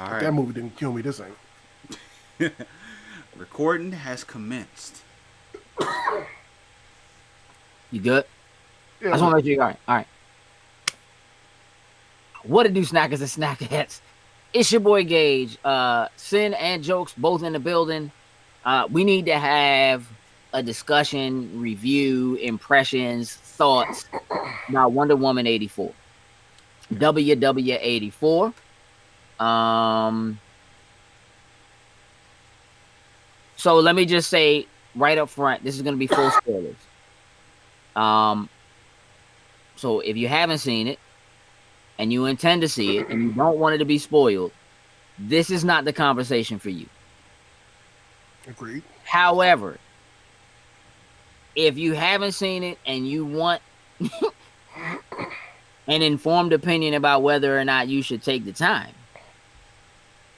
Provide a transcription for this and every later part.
All If right. that movie didn't kill me, this ain't. Recording has commenced. You good? Yeah, I just want to make sure you're all right. All right. What it do, snackers and snackettes? It's your boy Gage. Sin and Jokes both in the building. We need to have a discussion, review, impressions, thoughts about Wonder Woman 84. WW84. So let me just say right up front, this is going to be full spoilers. So if you haven't seen it and you intend to see it and you don't want it to be spoiled, this is not the conversation for you. agreed. However, if you haven't seen it and you want an informed opinion about whether or not you should take the time,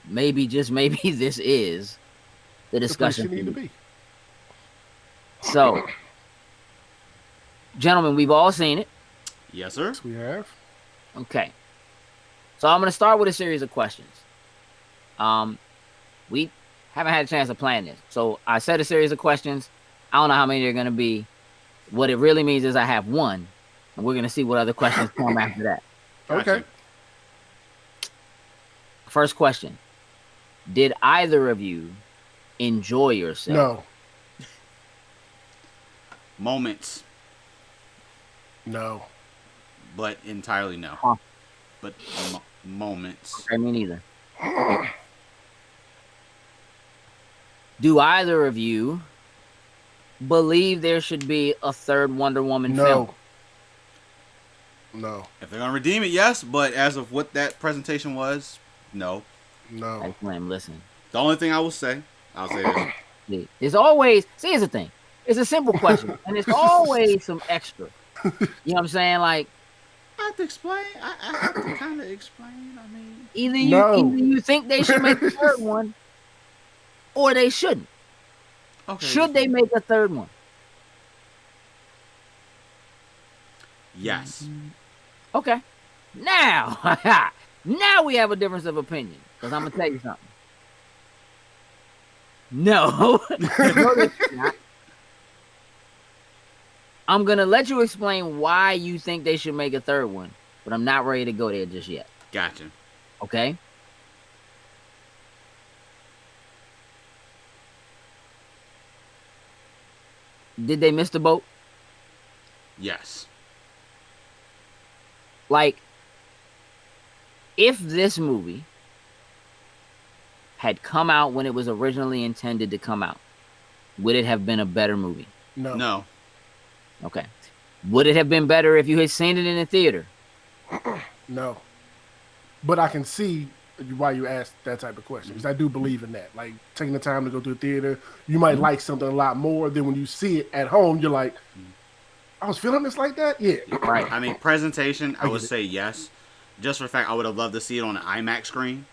maybe, just maybe, this is the The place discussion you for need to you. be. So, gentlemen, we've all seen it. Yes, sir. Yes, we have. Okay. So I'm going to start with a series of questions. We haven't had a chance to plan this. So I said a series of questions. I don't know how many they're going to be. What it really means is I have one, and we're going to see what other questions come after that. Gotcha. Okay. First question. Did either of you enjoy yourself? No. Moments, No. but entirely no. Huh. But moments. I mean, neither. Do either of you believe there should be a third Wonder Woman film? No. If they're gonna redeem it, yes. But as of what that presentation was, no. No. Hey, Slim, listen. The only thing I will say, I'll say this. See, it's always, see, here's the thing. It's a simple question, and it's always some extra. You know what I'm saying? Like, I have to explain. I have to kind of explain. I mean, either No. you think they should make a third one, or they shouldn't. okay. Should they make a third one? Yes. Okay. Now, now we have a difference of opinion. Because I'm going to tell you something. No. No, they're not. I'm going to let you explain why you think they should make a third one. But I'm not ready to go there just yet. Gotcha. Okay? Did they miss the boat? Yes. Like, if this movie had come out when it was originally intended to come out, would it have been a better movie? No. No. Okay. Would it have been better if you had seen it in the theater? No. But I can see why you asked that type of question, because I do believe in that. Like, taking the time to go to the theater, you might like something a lot more than when you see it at home. You're like, I was feeling this like that? Yeah. Right. I mean, presentation, I I would get it. say yes. Just for the fact I would have loved to see it on an IMAX screen.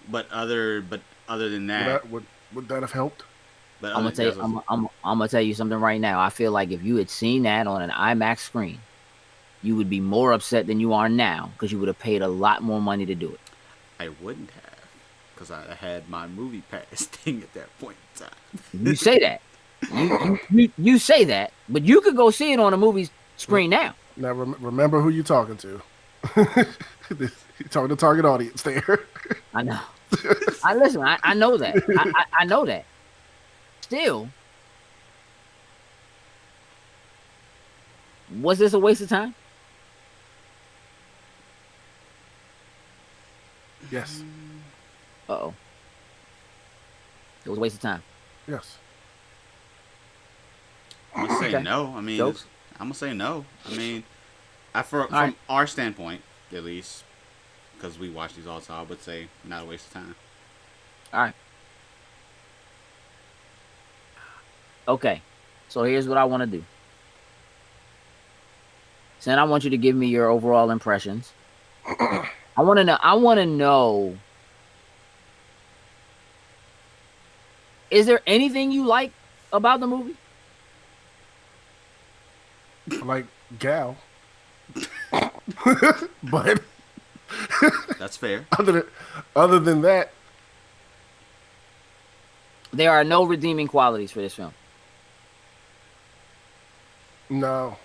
But other than that, Would that have helped? but I'm other, gonna tell you. I'm gonna tell you something right now. I feel like if you had seen that on an IMAX screen, you would be more upset than you are now because you would have paid a lot more money to do it. I wouldn't have, because I had my movie pass thing at that point in time. You say that. You say that, but you could go see it on a movie screen now. Now, remember who you're talking to. You're talking to target audience there. I know. I listen. I know that. I know that. Still, was this a waste of time? Yes. Uh-oh. It was a waste of time. Yes. I'm gonna say Okay. no. I mean, Jokes? I'm gonna say no. I mean, from right. our standpoint, at least, because we watch these all the time, I would say not a waste of time. All right. Okay. So here's what I want to do. Sen, I want you to give me your overall impressions. I want to know. Is there anything you like about the movie? Like Gal. But That's fair. other than that, There are no redeeming qualities for this film. No,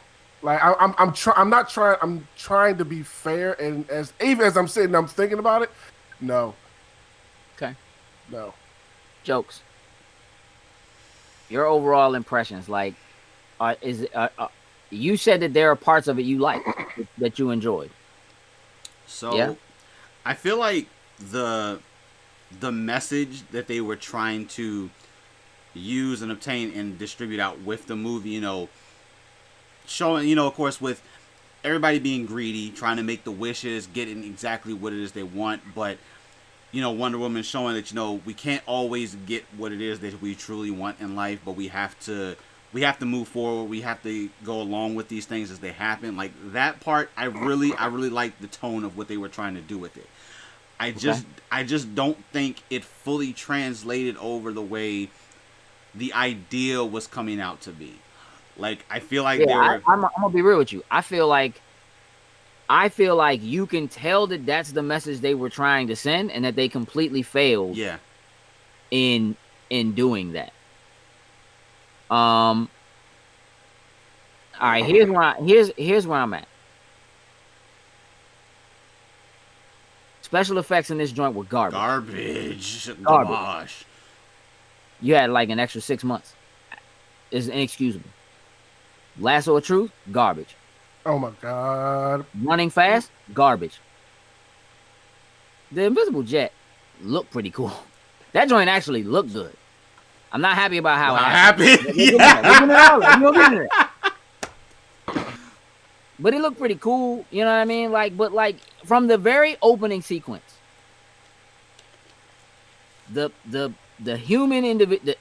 like I'm not trying. I'm trying to be fair, and as even as I'm sitting, I'm thinking about it. No, Okay. no. Jokes. Your overall impressions, like, you said that there are parts of it you like that you enjoyed. So Yeah. I feel like the message that they were trying to use and obtain and distribute out with the movie, showing, of course, with everybody being greedy, trying to make the wishes, getting exactly what it is they want, but Wonder Woman showing that we can't always get what it is that we truly want in life, but we have to move forward. We have to go along with these things as they happen. Like that part, I really like the tone of what they were trying to do with it. I just don't think it fully translated over the way the idea was coming out to be. Like I feel like Yeah, I'm gonna be real with you. I feel like you can tell that that's the message they were trying to send, and that they completely failed. Yeah. In doing that. All right. Here's where I'm at. Special effects in this joint were garbage. Garbage. You had like an extra 6 months. It's inexcusable. Lasso of Truth, garbage. Oh my god. Running Fast, garbage. The Invisible Jet looked pretty cool. That joint actually looked good. I'm not happy about how it happened. But it looked pretty cool. You know what I mean? But from the very opening sequence, the human individual,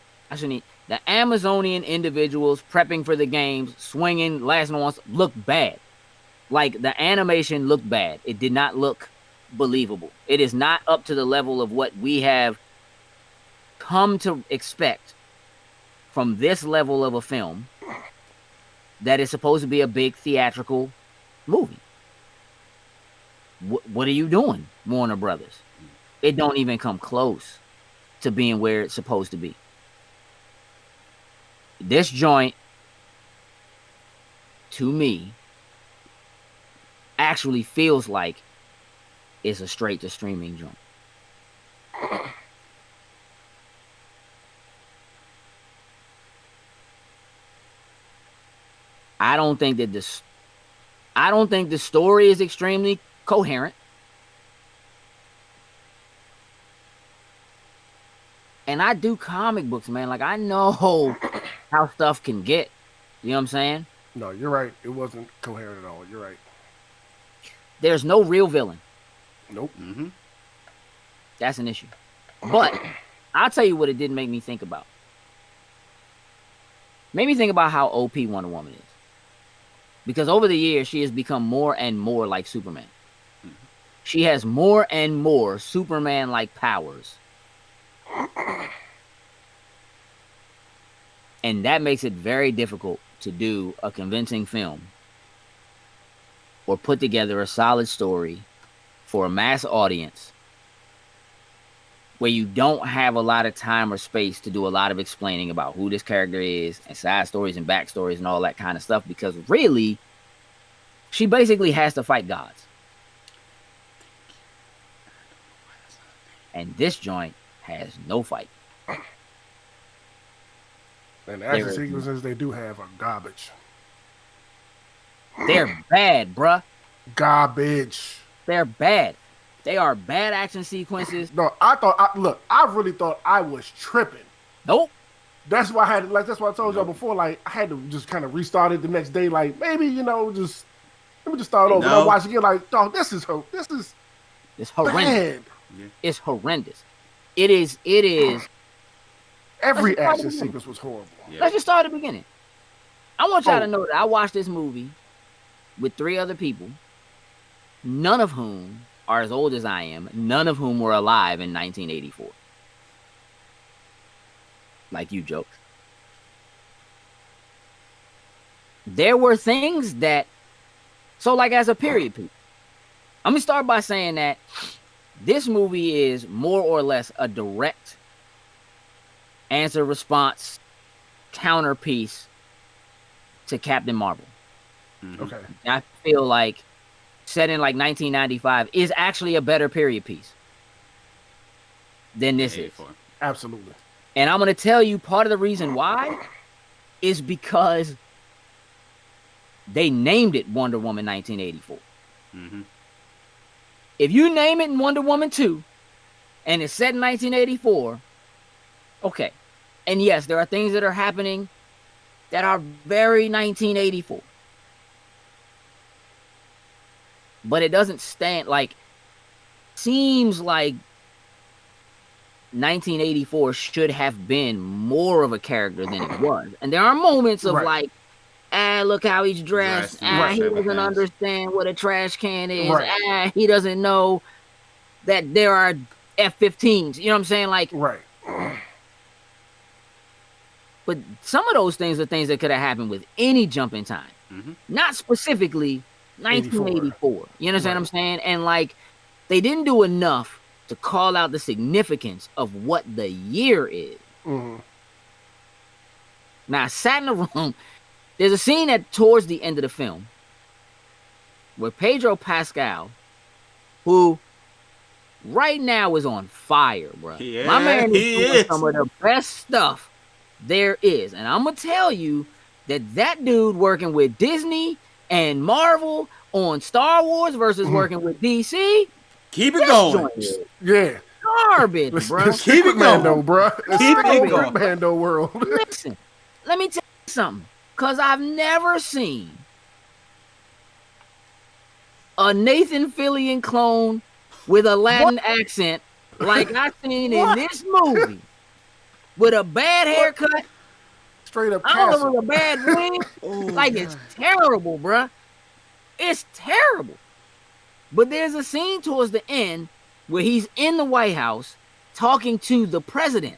the Amazonian individuals prepping for the games, swinging, lasting once, looked bad. Like the animation looked bad. It did not look believable. It is not up to the level of what we have come to expect from this level of a film that is supposed to be a big theatrical movie. What are you doing, Warner Brothers? It don't even come close to being where it's supposed to be. This joint, to me, actually feels like it's a straight to streaming joint. I don't think the story is extremely coherent. And I do comic books, man. Like, I know how stuff can get. You know what I'm saying? No, you're right. It wasn't coherent at all. You're right. There's no real villain. Nope. Mm-hmm. That's an issue. But I'll tell you what it didn't make me think about. Made me think about how OP Wonder Woman is. Because over the years, she has become more and more like Superman. She has more and more Superman-like powers. And that makes it very difficult to do a convincing film or put together a solid story for a mass audience where you don't have a lot of time or space to do a lot of explaining about who this character is and side stories and backstories and all that kind of stuff, because really, she basically has to fight gods. And this joint has no fight. And the action sequences they do have are garbage. They're bad, bruh. Garbage. They're bad. They are bad action sequences. No, I really thought I was tripping. Nope. That's why that's why I told y'all before, like, I had to just kind of restart it the next day, like, maybe, just let me just start over. And I watched it again, like, dog, this is horrendous. Bad. It's horrendous. It is. Every action sequence was horrible. Yeah. Let's just start at the beginning. I want y'all to know that I watched this movie with 3 other people, none of whom are as old as I am, none of whom were alive in 1984. Like you joked. There were things that, like as a period piece, I'm going to start by saying that this movie is more or less a direct answer response counterpiece to Captain Marvel. Okay. I feel like set in like 1995 is actually a better period piece than this is. 84. Absolutely. And I'm going to tell you part of the reason why is because they named it Wonder Woman 1984. If you name it in Wonder Woman 2 and it's set in 1984, okay. And yes, there are things that are happening that are very 1984. But it doesn't stand like, seems like 1984 should have been more of a character than it was. And there are moments of like, look how he's dressed. He doesn't understand what a trash can is. He doesn't know that there are F-15s. You know what I'm saying? Like, but some of those things are things that could have happened with any jump in time. Not specifically 1984. You understand what I'm saying? And like, they didn't do enough to call out the significance of what the year is. Now, I sat in the room. There's a scene at towards the end of the film where Pedro Pascal, who right now is on fire, bro. Yeah, my man is doing some of the best stuff there is. And I'm going to tell you that dude working with Disney and Marvel on Star Wars versus working with DC. Keep it going. Yeah. Garbage, bro. Keep it going, though, bro. Keep it going. Mando world. Listen, let me tell you something. Because I've never seen a Nathan Fillion clone with a Latin accent like I've seen in this movie. With a bad haircut. Straight up Oliver with a bad wing. It's terrible, bruh. It's terrible. But there's a scene towards the end where he's in the White House talking to the president.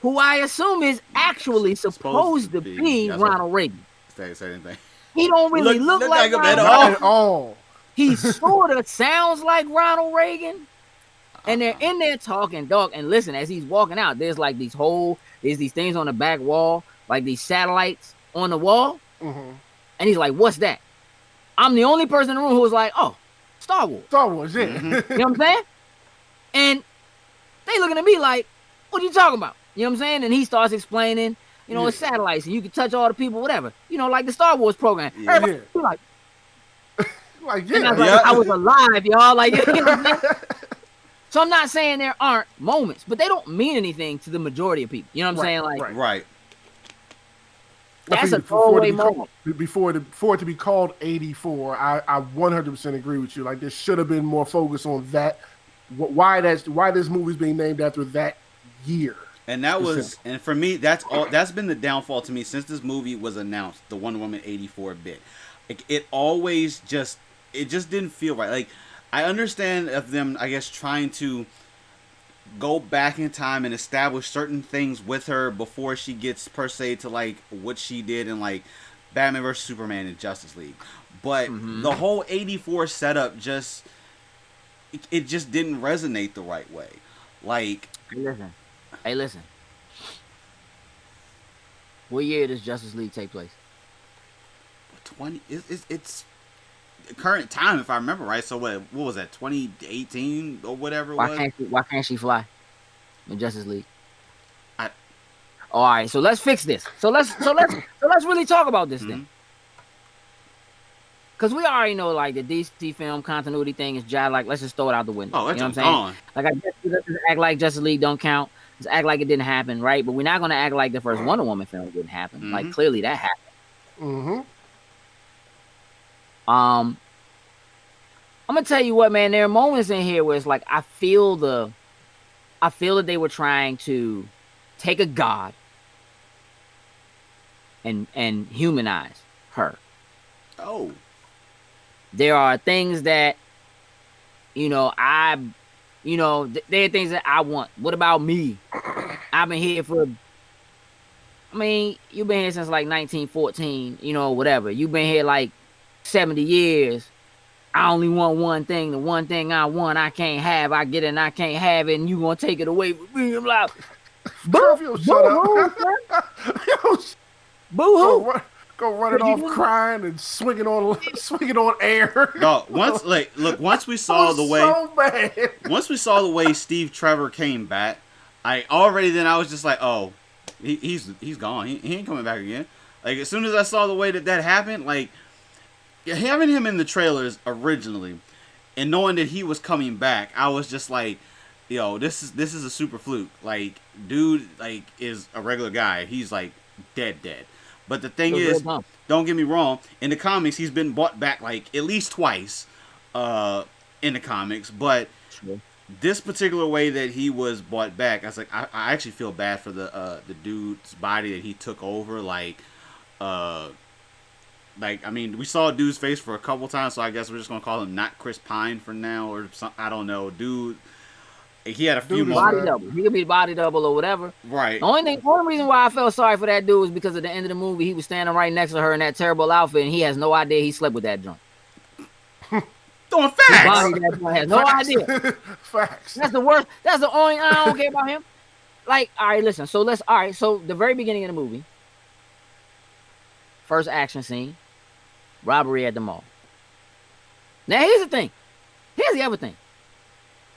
Who I assume is actually supposed to be Ronald Reagan. Say anything. He don't really look like him Ronald at all. He sort of sounds like Ronald Reagan. And they're in there talking, dog. And listen, as he's walking out, there's like these things on the back wall, like these satellites on the wall. And he's like, what's that? I'm the only person in the room who was like, oh, Star Wars. Star Wars, yeah. You know what I'm saying? And they looking at me like, what are you talking about? You know what I'm saying? And he starts explaining, it's satellites and you can touch all the people, whatever. Like the Star Wars program. Everybody like, and I was alive, y'all. Like, you know what I'm saying? So I'm not saying there aren't moments, but they don't mean anything to the majority of people. You know what I'm saying? Like, that's a throwaway moment. Before it to be called 84, I 100% agree with you. Like, there should have been more focus on that. Why this movie's being named after that year. And that was, and for me, that's been the downfall to me since this movie was announced, the Wonder Woman 84 bit. It just didn't feel right. Like, I understand of them, I guess, trying to go back in time and establish certain things with her before she gets, per se, to, like, what she did in, like, Batman vs. Superman and Justice League. But the whole 84 setup it just didn't resonate the right way. Like... Hey, listen. What year does Justice League take place? 20. It's current time, if I remember right. So what was that? 2018 or whatever it was. Why can't she fly in Justice League? All right. So let's fix this. So let's really talk about this then. Because we already know, like, the DC film continuity thing is like, let's just throw it out the window. Oh, that's you know what I'm saying? Like, let's just act like Justice League don't count. Let's act like it didn't happen, right? But we're not going to act like the first Wonder Woman film didn't happen. Like, clearly that happened. I'm going to tell you what, man. There are moments in here where it's like, I feel that they were trying to take a god and humanize her. Oh. There are things that, there are things that I want. What about me? I've been here you've been here since like 1914, whatever. You've been here like 70 years. I only want one thing. The one thing I want, I can't have. I get it and I can't have it, and you gonna take it away from me. I'm like, Curve, yo, shut up. Yo, boo-hoo. Go running off crying and swinging on air. No, once we saw the way, so bad. Once we saw the way Steve Trevor came back, I was just like, oh, he's gone. He ain't coming back again. Like, as soon as I saw the way that happened, like, having him in the trailers originally, and knowing that he was coming back, I was just like, yo, this is a super fluke. Like, dude, like, is a regular guy. He's like dead. But the thing is, don't get me wrong, in the comics he's been brought back like at least twice in the comics, but this particular way that he was brought back, I was like, I actually feel bad for the dude's body that he took over. Like, I mean, we saw a dude's face for a couple times, so I guess we're just gonna call him not Chris Pine for now, or something. I don't know, dude. He had a few more body double. He could be body double or whatever. Right. The only reason why I felt sorry for that dude was because at the end of the movie, he was standing right next to her in that terrible outfit, and he has no idea he slept with that joint. Throwing facts. His body that joint has no idea. Facts. That's the worst. That's the only. I don't care about him. Like, all right, listen. So So the very beginning of the movie, first action scene, robbery at the mall. Now here's the thing. Here's the other thing.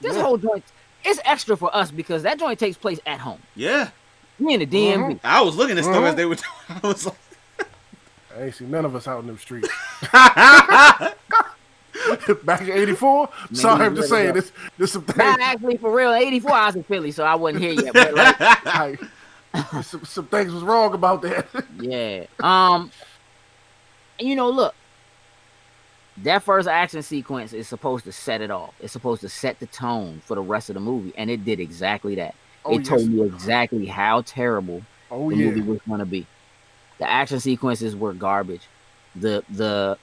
This whole joint. It's extra for us because that joint takes place at home. Yeah. Me in the DMV. I was looking at stuff as they were I was like, I ain't seen none of us out in them streets. Back in '84. Sorry, I'm just saying this some things. Not actually for real. 84, I was in Philly, so I wasn't here yet. But like, some things was wrong about that. Yeah. And look. That first action sequence is supposed to set it off. It's supposed to set the tone for the rest of the movie, and it did exactly that. It told you exactly how terrible the movie was going to be. The action sequences were garbage. The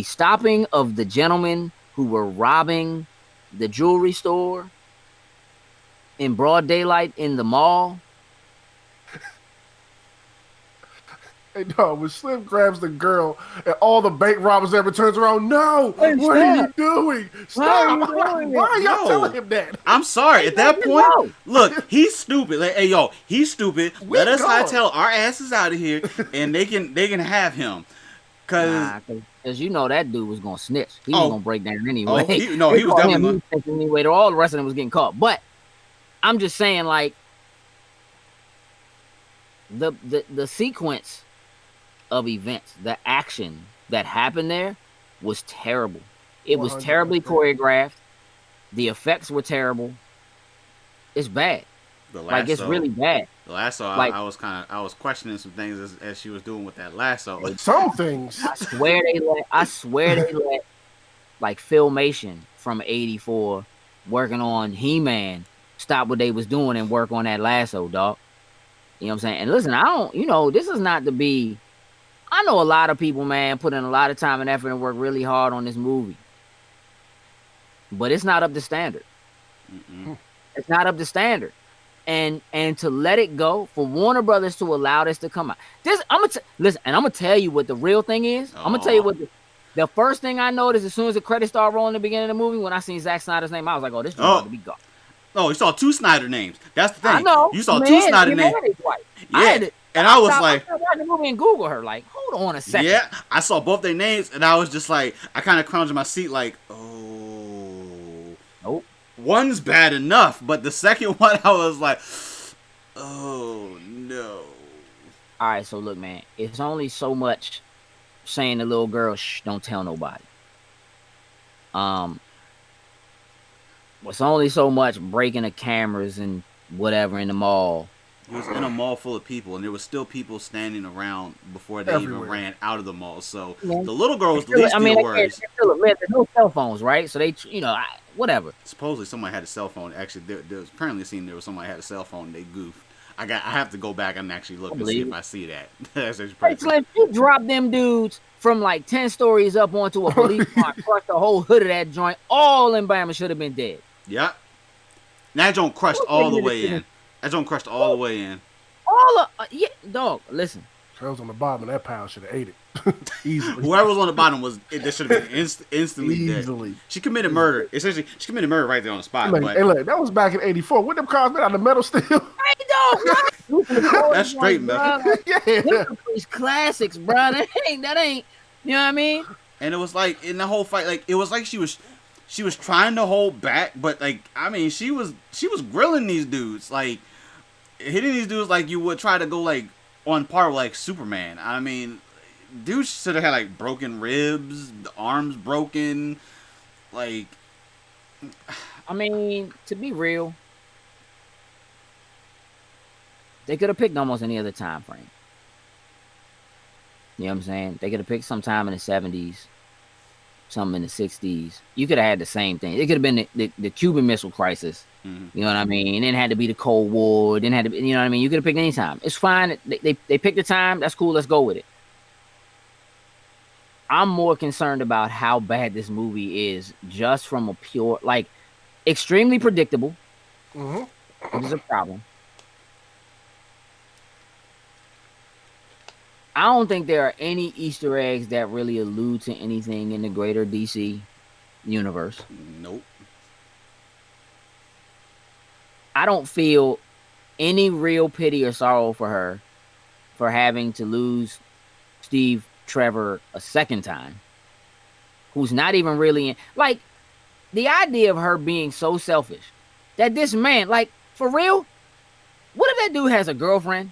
stopping of the gentlemen who were robbing the jewelry store in broad daylight in the mall. Hey, no, when Slim grabs the girl and all the bank robbers ever turns around, no, what are you doing? Stop! Why are y'all telling him that? I'm sorry. At that point, look, he's stupid. Like, hey, yo, he's stupid. Let us hightail our asses out of here, and they can have him. Cause that dude was gonna snitch. He was gonna break down anyway. He was definitely anyway. All the rest of them was getting caught. But I'm just saying, like, the sequence of events, the action that happened there was terrible. It was terribly choreographed. The effects were terrible. It's bad. It's really bad. The lasso, I was questioning some things as she was doing with that lasso. Some things. I swear they let like Filmation from '84 working on He-Man stop what they was doing and work on that lasso, dog. You know what I'm saying? And listen, this is not to be. I know a lot of people, man, put in a lot of time and effort and work really hard on this movie. But it's not up to standard. It's not up to standard. And to let it go, for Warner Brothers to allow this to come out. I'm gonna tell you what the real thing is. I'm gonna tell you what the first thing I noticed as soon as the credits started rolling at the beginning of the movie, when I seen Zack Snyder's name, I was like, oh, this is about to be gone. Oh, you saw two Snyder names. That's the thing. I know. You saw two Snyder names. Yeah. I was like, I watched the movie and Google her. Like, hold on a second. Yeah, I saw both their names, and I was just like, I kind of crouched in my seat, like, oh, nope. One's bad enough, but the second one, I was like, oh no. All right, so look, man, it's only so much saying to the little girl, shh, don't tell nobody. It's only so much breaking the cameras and whatever in the mall. It was in a mall full of people, and there was still people standing around before they even ran out of the mall. So the little girl was the least worried. There's no cell phones, right? So they, whatever. Supposedly somebody had a cell phone. Actually, there was apparently a scene there was somebody had a cell phone. And they goofed. I have to go back and actually look and see if I see that. That's actually pretty cool. You drop them dudes from like 10 stories up onto a police car, crushed the whole hood of that joint. All in Bama should have been dead. Yep. That joint crushed all the way in. That joint crushed all the way in. Dog, listen. Girls on the bottom of that pile should have ate it easily. Whoever was on the bottom this should have been instantly dead. She committed murder. Essentially, she committed murder right there on the spot. Hey, look, that was back in '84. What them cars made out of metal steel? Hey, dog, That's straight, man. Yeah. These classics, bro. That ain't. You know what I mean? And it was like in the whole fight, like it was like she was trying to hold back, but like I mean, she was grilling these dudes, like hitting these dudes like you would try to go like on par with like Superman. I mean, dudes should have had like broken ribs, the arms broken, like. I mean, to be real, they could have picked almost any other time frame. You know what I'm saying? They could have picked sometime in the 70s, something in the 60s. You could have had the same thing. It could have been the Cuban Missile Crisis. You know what I mean? It didn't have to be the Cold War. It didn't have to be, you know what I mean? You could have picked any time. It's fine. They picked the time. That's cool. Let's go with it. I'm more concerned about how bad this movie is just from a pure, like, extremely predictable. Which is a problem. I don't think there are any Easter eggs that really allude to anything in the greater DC universe. Nope. I don't feel any real pity or sorrow for her for having to lose Steve Trevor a second time, who's not even really in. Like, the idea of her being so selfish that this man, like, for real, what if that dude has a girlfriend?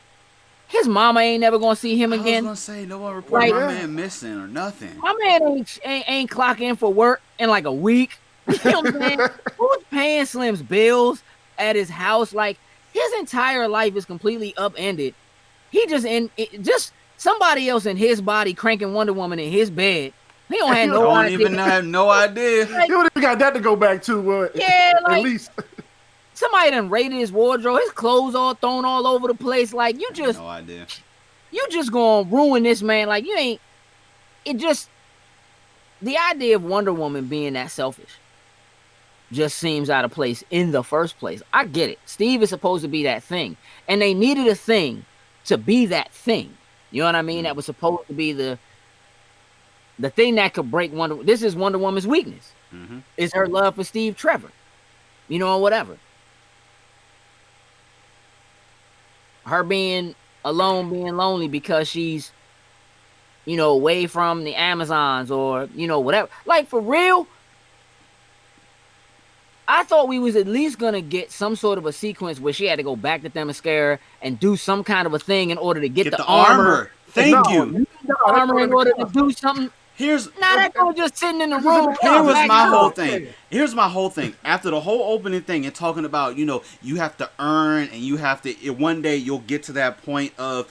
His mama ain't never gonna see him again. I was gonna say, no one reported my man missing or nothing. My man ain't clock in for work in like a week. You know what I'm saying? Who's paying Slim's bills at his house? Like, his entire life is completely upended. He just somebody else in his body cranking Wonder Woman in his bed. He don't have no idea. Don't even have no idea. Like, you even got that to go back to. Yeah, like, at least. Somebody done raided his wardrobe. His clothes all thrown all over the place. Like, you just... No idea. You just gonna ruin this man. Like, you ain't... It just... The idea of Wonder Woman being that selfish just seems out of place in the first place. I get it. Steve is supposed to be that thing. And they needed a thing to be that thing. You know what I mean? That was supposed to be the thing that could break Wonder... This is Wonder Woman's weakness. Is her love for Steve Trevor. You know, or whatever. Her being alone, being lonely because she's, you know, away from the Amazons or, you know, whatever. Like, for real, I thought we was at least going to get some sort of a sequence where she had to go back to Themyscira and do some kind of a thing in order to get the armor. Thank you. The armor in order to do something. That girl just sitting in the room. Here was my whole thing. Here's my whole thing. After the whole opening thing and talking about, you know, you have to earn and you have to, one day you'll get to that point of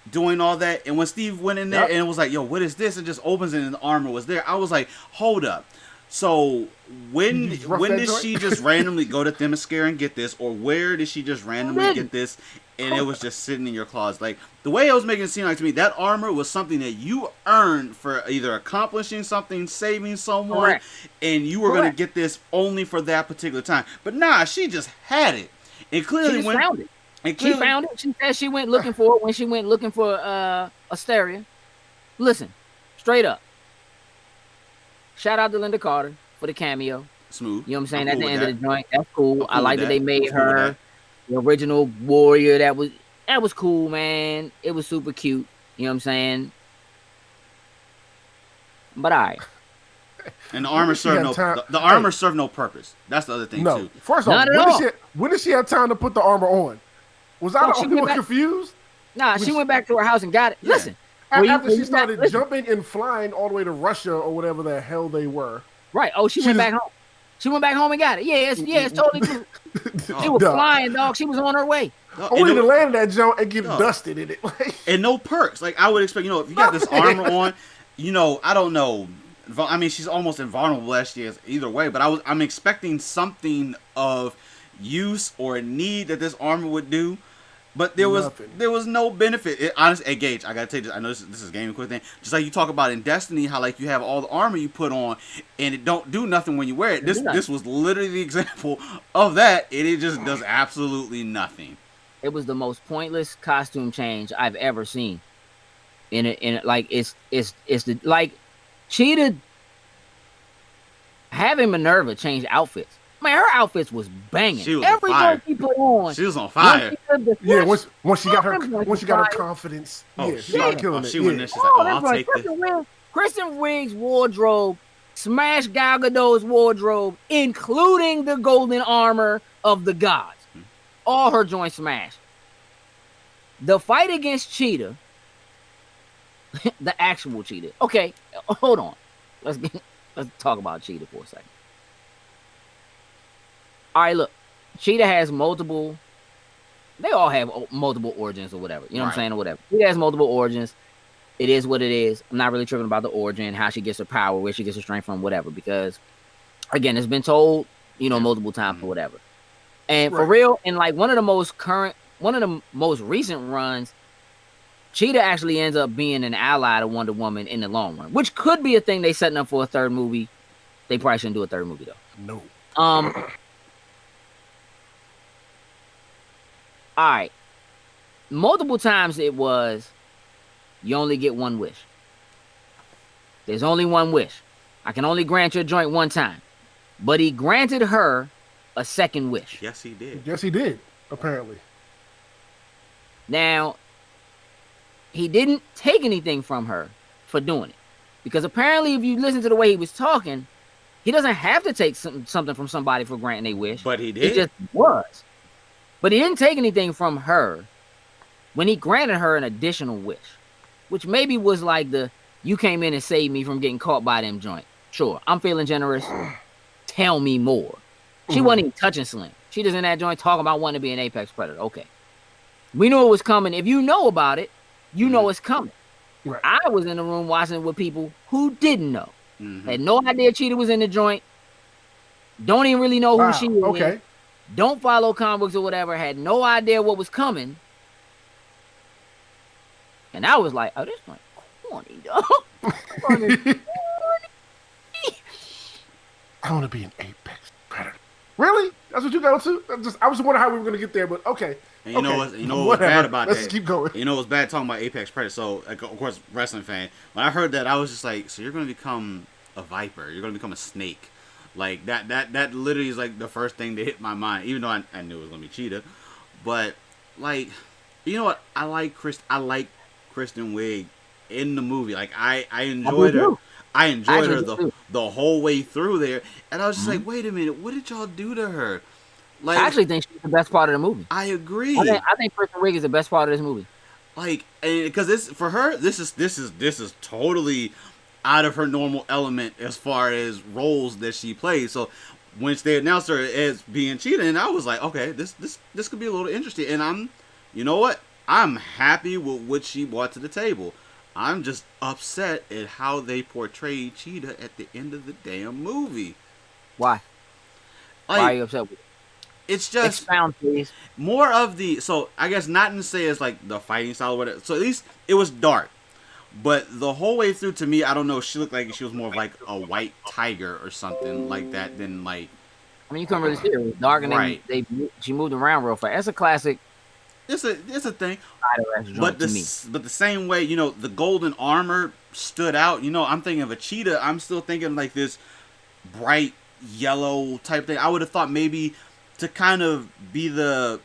doing all that. And when Steve went in there and it was like, yo, what is this? It just opens and the armor was there. I was like, hold up. So when did she just randomly go to Themyscira and get this, or where did she just randomly get this? And it was just sitting in your closet. Like, the way it was making it seem like to me, that armor was something that you earned for either accomplishing something, saving someone, and you were going to get this only for that particular time. But nah, she just had it. And clearly she found it. She found it. She said she went looking for it when she went looking for Asteria. Listen, straight up. Shout out to Linda Carter for the cameo. Smooth. You know what I'm saying? At the end of the joint. That's cool. I like that they made her the original warrior. That was cool, man. It was super cute. You know what I'm saying? But and the armor served served no purpose. That's the other thing too. First off, when did she have time to put the armor on? Was I the only one confused? Nah, she went back to her house and got it. Yeah. Listen. After she started jumping and flying all the way to Russia or whatever the hell they were. Right. Oh, she went back home. She went back home and got it. Yeah, it's totally cool. She was flying, dog. She was on her way. Only to land that jump and get dusted in it. And no perks. Like, I would expect, you know, if you got this armor on, you know, I don't know. I mean, she's almost invulnerable last year either way, but I'm expecting something of use or need that this armor would do. But there was no benefit. Honestly, hey, Gage, I gotta tell you this. I know this is a gaming quick thing. Just like you talk about in Destiny, how like you have all the armor you put on, and it don't do nothing when you wear it. This was literally the example of that. It just does absolutely nothing. It was the most pointless costume change I've ever seen. like it's the like Cheetah having Minerva change outfits. Man, her outfits was banging. She was Every on fire. joint she put on. She was on fire. Yeah, once she got her confidence, Oh, yeah, she started killing it. She went there. She's like, I'll take this. Kristen Wiig's wardrobe smashed Gal Gadot's wardrobe, including the golden armor of the gods. All her joints smashed. The fight against Cheetah, the actual Cheetah. Okay, hold on. Let's talk about Cheetah for a second. All right, look. Cheetah has multiple. They all have multiple origins or whatever. You know what I'm saying, or whatever. Cheetah has multiple origins. It is what it is. I'm not really tripping about the origin, how she gets her power, where she gets her strength from, whatever. Because, again, it's been told, multiple times or whatever. And for real, in like one of the most recent runs, Cheetah actually ends up being an ally to Wonder Woman in the long run, which could be a thing they setting up for a third movie. They probably shouldn't do a third movie though. No. All right. Multiple times it was, you only get one wish. There's only one wish. I can only grant your joint one time. But he granted her a second wish. Yes, he did. Yes, he did, apparently. Now, he didn't take anything from her for doing it. Because apparently, if you listen to the way he was talking, he doesn't have to take something from somebody for granting a wish. But he did. He just was. But he didn't take anything from her when he granted her an additional wish. Which maybe was like you came in and saved me from getting caught by them joint. Sure, I'm feeling generous. Tell me more. She wasn't even touching Slim. She just in that joint talking about wanting to be an apex predator. Okay. We knew it was coming. If you know about it, you know it's coming. Right. I was in the room watching it with people who didn't know. Had no idea Cheetah was in the joint. Don't even really know who she is. Okay. Don't follow comic books or whatever. Had no idea what was coming. And I was like, oh, this joint corny, dog. I want to be an apex predator. Really? That's what you go to? I was wondering how we were going to get there, but okay. And you know what's bad about Let's that? Keep going. You know what's bad talking about Apex Predator? So, of course, wrestling fan. When I heard that, I was just like, so you're going to become a viper. You're going to become a snake. Like, that literally is, like, the first thing that hit my mind. Even though I knew it was going to be Cheetah. But, like, you know what? I like Kristen Wiig in the movie. Like, I enjoyed her. I enjoyed her the whole way through there. And I was just like, wait a minute. What did y'all do to her? Like, I actually think she's the best part of the movie. I agree. I think Kristen Wiig is the best part of this movie. Like, because this for her, this is totally out of her normal element as far as roles that she plays. So once they announced her as being Cheetah, and I was like, okay, this could be a little interesting. And you know what? I'm happy with what she brought to the table. I'm just upset at how they portrayed Cheetah at the end of the damn movie. Why? Like, why are you upset with it? It's just expound, please. More of the, so I guess not to say it's like the fighting style or whatever. So at least it was dark, but the whole way through, to me, I don't know. She looked like she was more of like a white tiger or something like that than like. I mean, you couldn't really see her. It was dark, and then she moved around real fast. That's a classic. It's a thing. But the same way, the golden armor stood out. I'm thinking of a cheetah. I'm still thinking like this bright yellow type thing. I would have thought maybe to kind of be the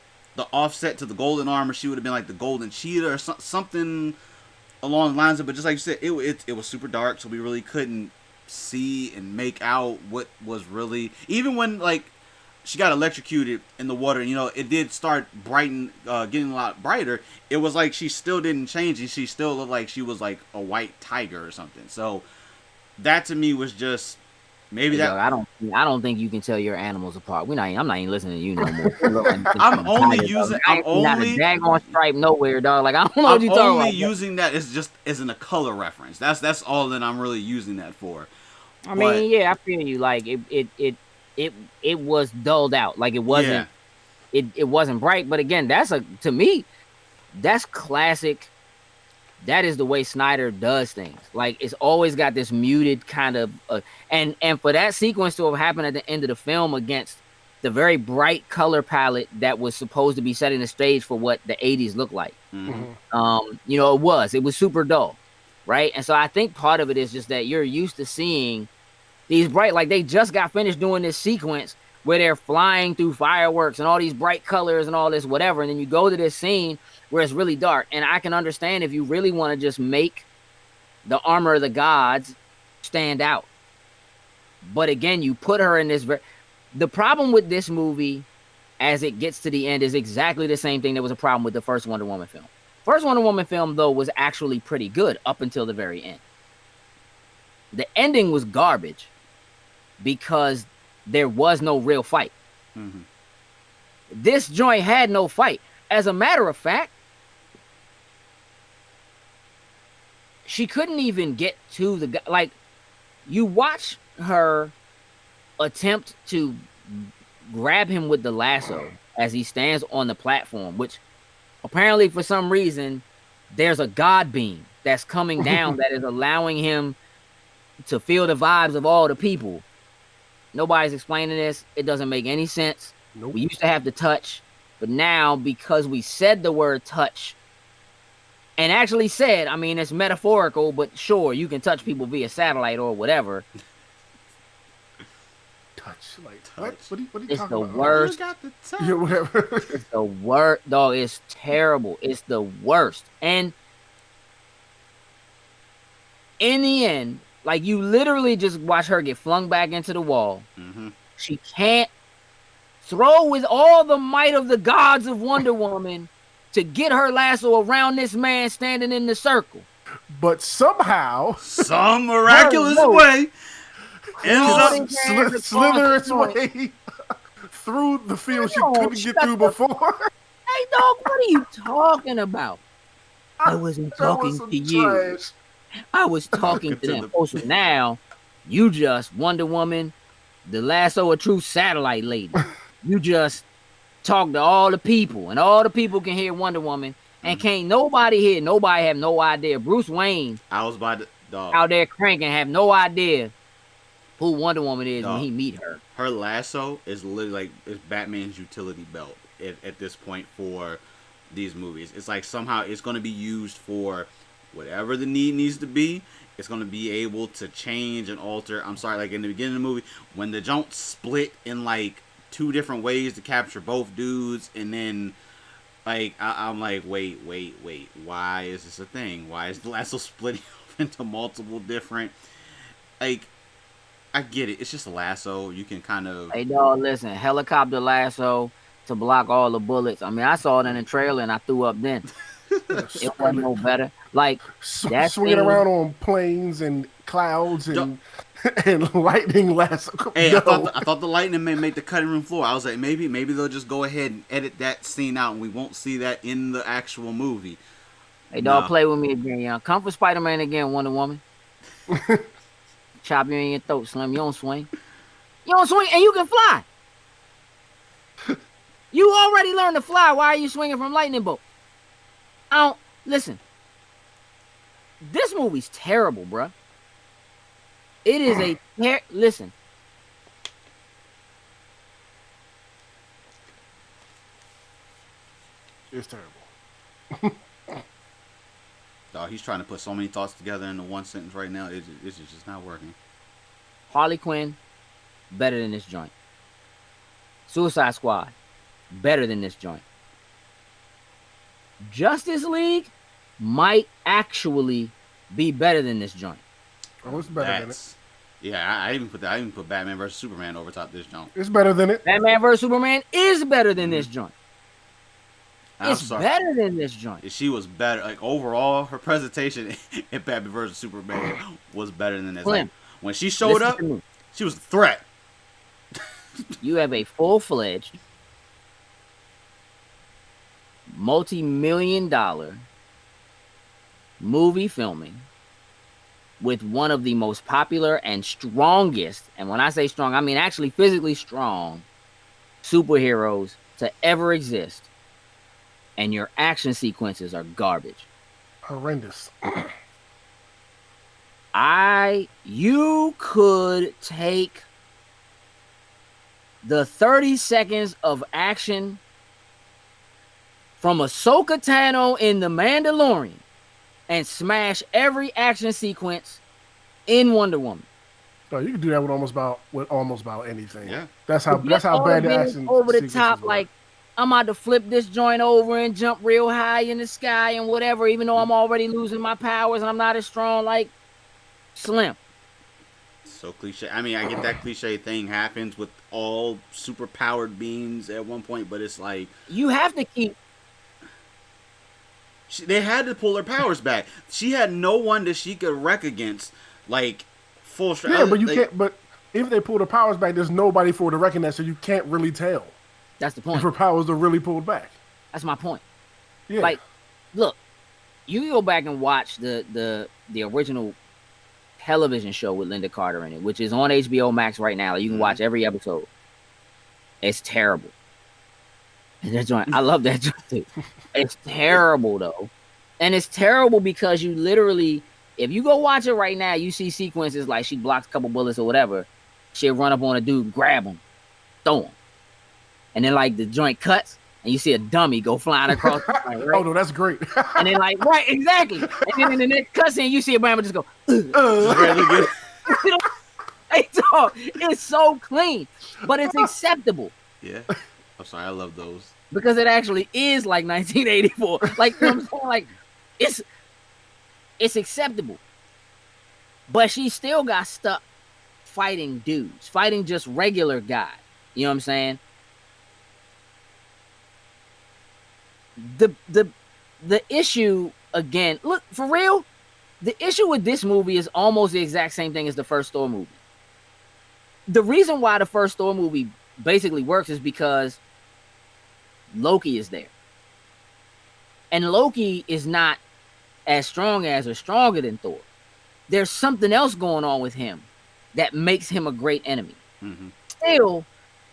offset to the golden armor, she would have been like the golden cheetah or something along the lines of. But just like you said, it was super dark, so we really couldn't see and make out what was really. Even when like she got electrocuted in the water, it did start getting a lot brighter. It was like she still didn't change, and she still looked like she was like a white tiger or something. So that to me was just. Maybe that I don't think you can tell your animals apart. I'm not even listening to you no more. I'm only not a daggone stripe nowhere, dog. Like I don't know what you're talking about. I'm only using that as in a color reference. That's all that I'm really using that for. I mean, yeah, I feel you. Like it was dulled out. Like it wasn't it wasn't bright. But again, to me, that's classic. That is the way Snyder does things. Like it's always got this muted kind of, and for that sequence to have happened at the end of the film against the very bright color palette that was supposed to be setting the stage for what the 80s looked like. Mm-hmm. It was super dull, right? And so I think part of it is just that you're used to seeing these bright, like they just got finished doing this sequence where they're flying through fireworks and all these bright colors and all this whatever, and then you go to this scene where it's really dark. And I can understand if you really want to just make the armor of the gods stand out. But again, you put her in this the problem with this movie as it gets to the end is exactly the same thing that was a problem with the first Wonder Woman film. First Wonder Woman film, though, was actually pretty good up until the very end. The ending was garbage because there was no real fight. Mm-hmm. This joint had no fight. As a matter of fact, she couldn't even get to the guy. Like, you watch her attempt to grab him with the lasso as he stands on the platform, which apparently for some reason there's a god beam that's coming down that is allowing him to feel the vibes of all the people. Nobody's explaining this. It doesn't make any sense. Nope. We used to have the touch, but now because we said the word touch and actually said, I mean, it's metaphorical, but sure, you can touch people via satellite or whatever. Touch, like what? What are you It's talking the about? worst. Got the touch. Yeah, whatever. It's the worst, dog. It's terrible. It's the worst. And in the end, like, you literally just watch her get flung back into the wall. Mm-hmm. She can't throw with all the might of the gods of Wonder Woman to get her lasso around this man standing in the circle. But somehow, some miraculous way, ends up slither its way through the field she couldn't get through before. Hey, dog, what are you talking about? I wasn't talking to you. I was talking to them. Oh, so now you just Wonder Woman, the lasso of true satellite lady. You just talk to all the people, and all the people can hear Wonder Woman, and can't nobody hear. Nobody have no idea. Bruce Wayne, out there cranking, have no idea who Wonder Woman is when he meet her. Her lasso is literally it's Batman's utility belt at this point for these movies. It's like somehow it's going to be used for whatever the need needs to be. It's going to be able to change and alter. I'm sorry, like in the beginning of the movie, when the jump split in like 2 different ways to capture both dudes, and then like I'm like, wait, why is this a thing? Why is the lasso splitting into multiple different, like, I get it. It's just a lasso. You can kind of... Hey, dog, listen. Helicopter lasso to block all the bullets. I mean, I saw it in the trailer and I threw up then. It wasn't no better. Like, that's swinging around on planes and clouds and lightning lasso. Hey, I thought the lightning may make the cutting room floor. I was like, maybe they'll just go ahead and edit that scene out and we won't see that in the actual movie. Hey, dog, play with me again, young. Come for Spider-Man again, Wonder Woman. Chop you in your throat, Slim. You don't swing. You don't swing, and you can fly. You already learned to fly. Why are you swinging from lightning bolt? Listen. This movie's terrible, bruh. It is a listen. It's terrible. He's trying to put so many thoughts together into one sentence right now. It's just not working. Harley Quinn, better than this joint. Suicide Squad, better than this joint. Justice League might actually be better than this joint. Oh, it's better than it. Yeah, I even put Batman vs Superman over top this joint. It's better than it. Batman vs Superman is better than this joint. It's better than this joint. She was better. Like, overall, her presentation in Batman vs Superman was better than this. Like, when she showed up, she was a threat. You have a full-fledged, multi-million-dollar movie filming with one of the most popular and strongest, and when I say strong, I mean actually physically strong, superheroes to ever exist. And your action sequences are garbage. Horrendous. You could take the 30 seconds of action from Ahsoka Tano in The Mandalorian and smash every action sequence in Wonder Woman. Oh, you can do that with almost about anything. Yeah. That's how All bad the the business action over the sequences top, were. like I'm about to flip this joint over and jump real high in the sky and whatever, even though I'm already losing my powers and I'm not as strong. Like Slim. So cliche. I mean, I get that cliche thing happens with all super powered beings at one point, but it's like You have to keep. they had to pull her powers back. She had no one that she could wreck against, like full strength. Yeah, but you like, can't. But if they pull the powers back, there's nobody for to reckon that, so you can't really tell That's the if point. her powers are really pulled back. That's my point. Yeah, Like, look, you go back and watch the original television show with Linda Carter in it, which is on HBO Max right now. You can watch every episode. It's terrible. And that joint, I love that joint too. It's terrible though, and it's terrible because you literally, if you go watch it right now, you see sequences like she blocks a couple bullets or whatever. She'll run up on a dude, grab him, throw him, and then like the joint cuts, and you see a dummy go flying across. The line, right? Oh no, that's great. And then like right, exactly. And then in the next cutscene, you see a Bama just go. It's so clean, but it's acceptable. yeah. I'm sorry, I love those. Because it actually is like 1984. Like, you know what I'm saying? Like, it's acceptable. But she still got stuck fighting dudes, fighting just regular guys. You know what I'm saying? The issue, again, look, for real, the issue with this movie is almost the exact same thing as the first Thor movie. The reason why the first Thor movie basically works is because Loki is there. And Loki is not as strong as or stronger than Thor. There's something else going on with him that makes him a great enemy. Mm-hmm. Still,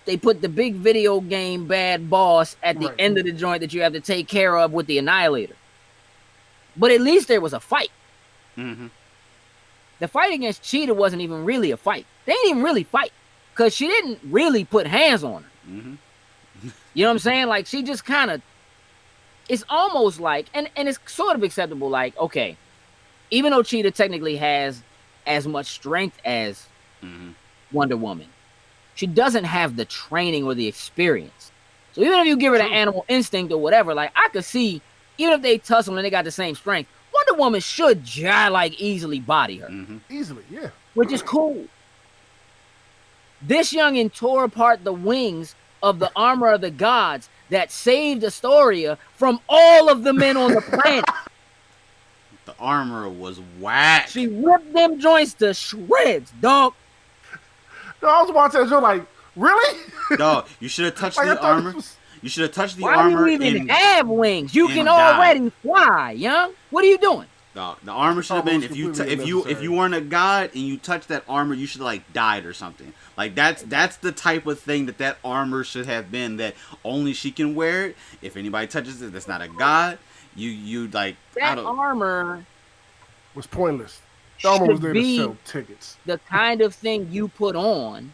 they put the big video game bad boss at the end of the joint that you have to take care of with the Annihilator. But at least there was a fight. Mm-hmm. The fight against Cheetah wasn't even really a fight. They didn't even really fight because she didn't really put hands on her. Mm-hmm. You know what I'm saying? Like, she just kind of, it's almost like, and it's sort of acceptable, like, okay, even though Cheetah technically has as much strength as Wonder Woman, she doesn't have the training or the experience. So even if you give her the animal instinct or whatever, like, I could see, even if they tussle and they got the same strength, Wonder Woman should like easily body her. Mm-hmm. Easily, yeah. Which is cool. This youngin' tore apart the wings of the armor of the gods that saved Astoria from all of the men on the planet. The armor was whack. She ripped them joints to shreds, dog. No, I was watching that show like, really? No, you should have touched the armor. You should have touched the Why armor. do you even have wings? You can die. already fly, young. What are you doing? The armor should have been if you weren't a god and you touched that armor, you should have like died or something. Like that's the type of thing that armor should have been, that only she can wear it. If anybody touches it, that's not a god. You like that armor was pointless. The armor was there to sell tickets. The kind of thing you put on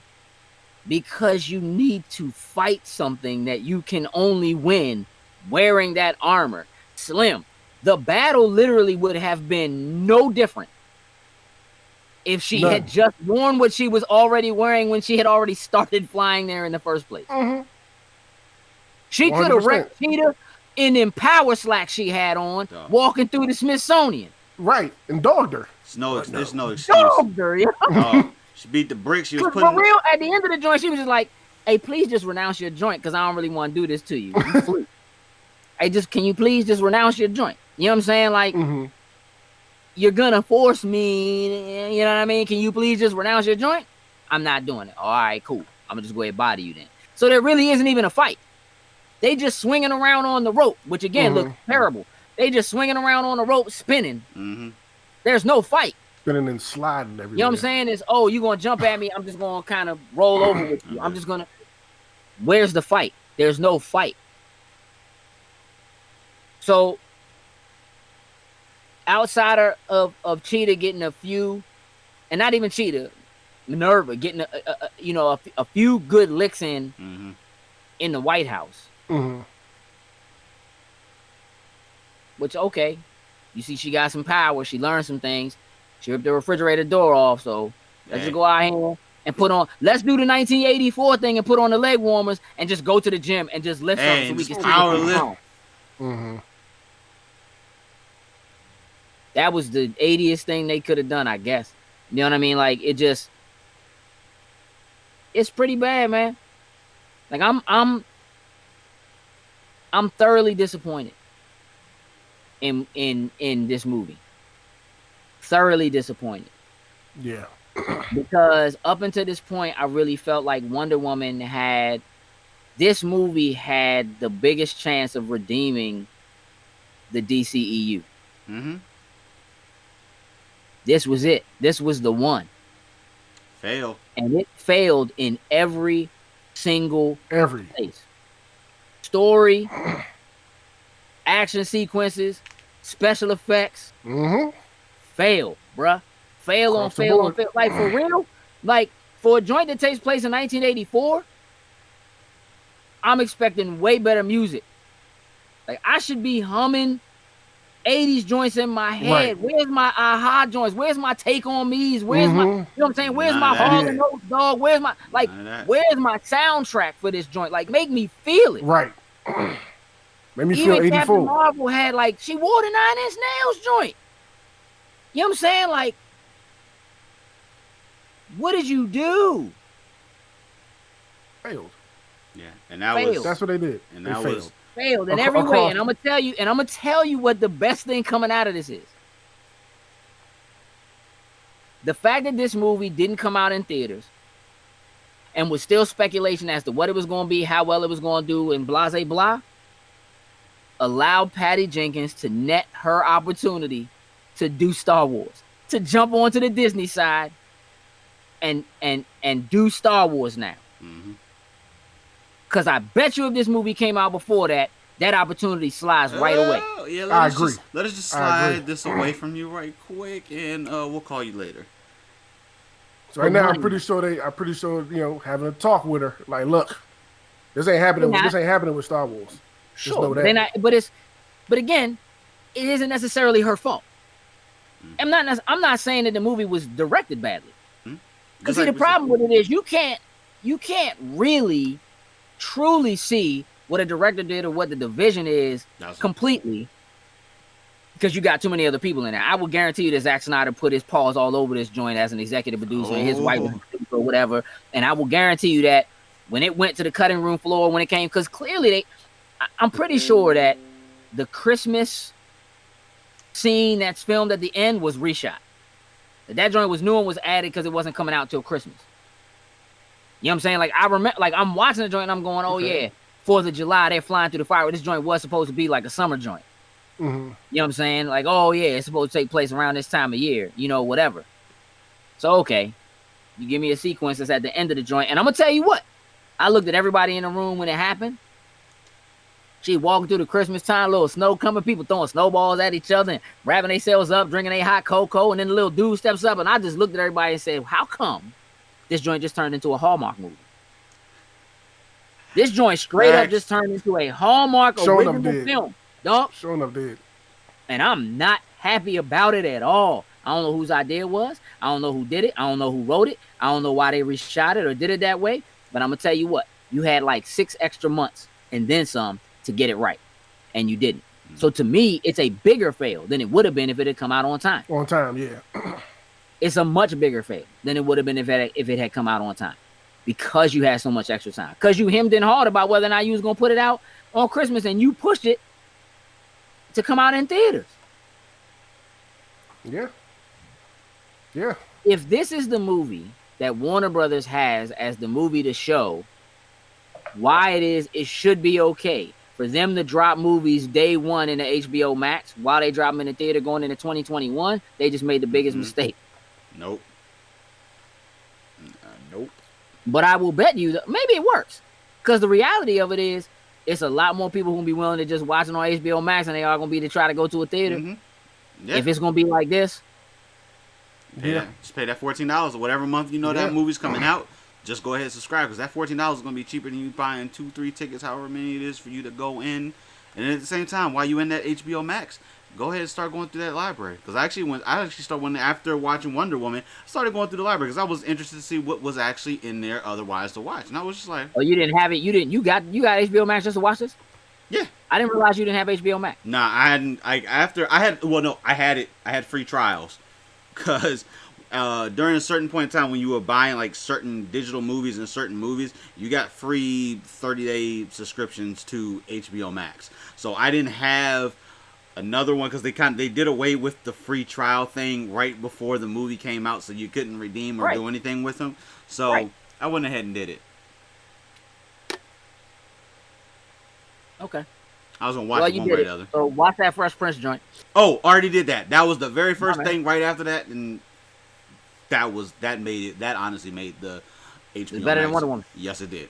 because you need to fight something that you can only win wearing that armor. Slim. The battle literally would have been no different if she had just worn what she was already wearing when she had already started flying there in the first place. Mm-hmm. She could have wrecked Cheetah in them power slacks she had on, walking through the Smithsonian. Right, and dogged her. There's no excuse. Dogged her, yeah. She beat the bricks. She was putting. For real, at the end of the joint, she was just like, "Hey, please just renounce your joint, because I don't really want to do this to you. Hey, can you please just renounce your joint? You know what I'm saying? Like, you're gonna force me. You know what I mean? Can you please just renounce your joint? I'm not doing it. All right, cool. I'm gonna just go ahead and body you then. So there really isn't even a fight. They just swinging around on the rope, which again looks terrible. They just swinging around on the rope, spinning. There's no fight. Spinning and sliding everywhere. You know what I'm saying? Is you gonna jump at me? I'm just gonna kind of roll over with you. I'm just gonna. Where's the fight? There's no fight. So, outside of Cheetah getting a few, and not even Cheetah, Minerva getting a few good licks in the White House. Mm-hmm. Which, okay, you see she got some power. She learned some things. She ripped the refrigerator door off. So let's just go out here and let's do the 1984 thing and put on the leg warmers and just go to the gym and just lift something so we can see power lift. Mm-hmm. That was the 80th thing they could have done, I guess. You know what I mean? Like, it's pretty bad, man. Like, I'm thoroughly disappointed in this movie. Thoroughly disappointed. Yeah. Because up until this point, I really felt like Wonder Woman this movie had the biggest chance of redeeming the DCEU. Mm-hmm. This was it. This was the one. Failed. And it failed in every single place. Story, action sequences, special effects. Mm-hmm. Fail, bruh. Fail on fail. Like, for real, like, for a joint that takes place in 1984, I'm expecting way better music. Like, I should be humming 80s joints in my head. Right. Where's my aha joints? Where's my Take On Me's? Where's my, you know what I'm saying? Where's my Hall and Oates, dog? Where's my, like, where's my soundtrack for this joint? Like, make me feel it. Right. Make me feel 84. Captain Marvel had, like, she wore the 9-inch nails joint. You know what I'm saying? Like, what did you do? Failed. Yeah, and that's what they did. And that was failed in every way. And I'm gonna tell you what the best thing coming out of this is. The fact that this movie didn't come out in theaters and was still speculation as to what it was going to be, how well it was going to do, and blah, blah, blah, allowed Patty Jenkins to net her opportunity to do Star Wars, to jump onto the Disney side and do Star Wars now. Mm-hmm. Because I bet you if this movie came out before that opportunity slides right away. Yeah, I agree. Let us just slide this away from you right quick, and we'll call you later. So right now, I'm pretty sure having a talk with her, like, look, this ain't happening. This ain't happening with Star Wars. Sure, but again, it isn't necessarily her fault. Mm. I'm not saying that the movie was directed badly. Because see, the problem with it is you can't really truly see what a director did or what the division is completely, because you got too many other people in there. I will guarantee you that Zack Snyder put his paws all over this joint as an executive producer, and his wife was or whatever. And I will guarantee you that when it went to the cutting room floor, when it came, because clearly I'm pretty sure that the Christmas scene that's filmed at the end was reshot. That joint was new and was added because it wasn't coming out till Christmas. You know what I'm saying? Like, I remember, like, I'm watching the joint and I'm going, oh, yeah, 4th of July, they're flying through the fire. This joint was supposed to be like a summer joint. Mm-hmm. You know what I'm saying? Like, oh, yeah, it's supposed to take place around this time of year, whatever. So, okay, you give me a sequence that's at the end of the joint. And I'm going to tell you what. I looked at everybody in the room when it happened. She walking through the Christmas time, little snow coming, people throwing snowballs at each other and wrapping themselves up, drinking a hot cocoa, and then the little dude steps up, and I just looked at everybody and said, how come this joint just turned into a Hallmark movie? This joint straight up just turned into a Hallmark original film. Dog. Sure enough did. And I'm not happy about it at all. I don't know whose idea it was. I don't know who did it. I don't know who wrote it. I don't know why they reshot it or did it that way. But I'm going to tell you what. You had like 6 extra months and then some to get it right. And you didn't. So to me, it's a bigger fail than it would have been if it had come out on time. On time, yeah. It's a much bigger fail than it would have been if it had come out on time. Because you had so much extra time. Because you hemmed in hard about whether or not you was going to put it out on Christmas, and you pushed it to come out in theaters. Yeah. Yeah. If this is the movie that Warner Brothers has as the movie to show why it should be okay for them to drop movies day one in the HBO Max while they drop them in the theater going into 2021, they just made the biggest mistake. Nope. Nope. But I will bet you that maybe it works. Because the reality of it is, it's a lot more people who will be willing to just watch it on HBO Max than they are going to be to try to go to a theater. Mm-hmm. Yeah. If it's going to be like this. Just pay that $14 or whatever month you know that movie's coming out. Just go ahead and subscribe because that $14 is going to be cheaper than you buying 2-3 tickets, however many it is for you to go in. And at the same time, while you in that HBO Max, go ahead and start going through that library. Because I actually started after watching Wonder Woman, I started going through the library because I was interested to see what was actually in there otherwise to watch. And I was just like, oh, you didn't have it? You got HBO Max just to watch this? Yeah. I didn't realize you didn't have HBO Max. Nah, I hadn't. I had it. I had free trials because during a certain point in time when you were buying like certain digital movies and certain movies, you got free 30-day subscriptions to HBO Max. So I didn't have another one because they did away with the free trial thing right before the movie came out, so you couldn't redeem or do anything with them. So I went ahead and did it. Okay. I was gonna watch it one way or the other. So watch that Fresh Prince joint. Oh, already did that. That was the very first thing right after that, and that honestly made the HBO. It's better than Wonder Woman. Yes, it did.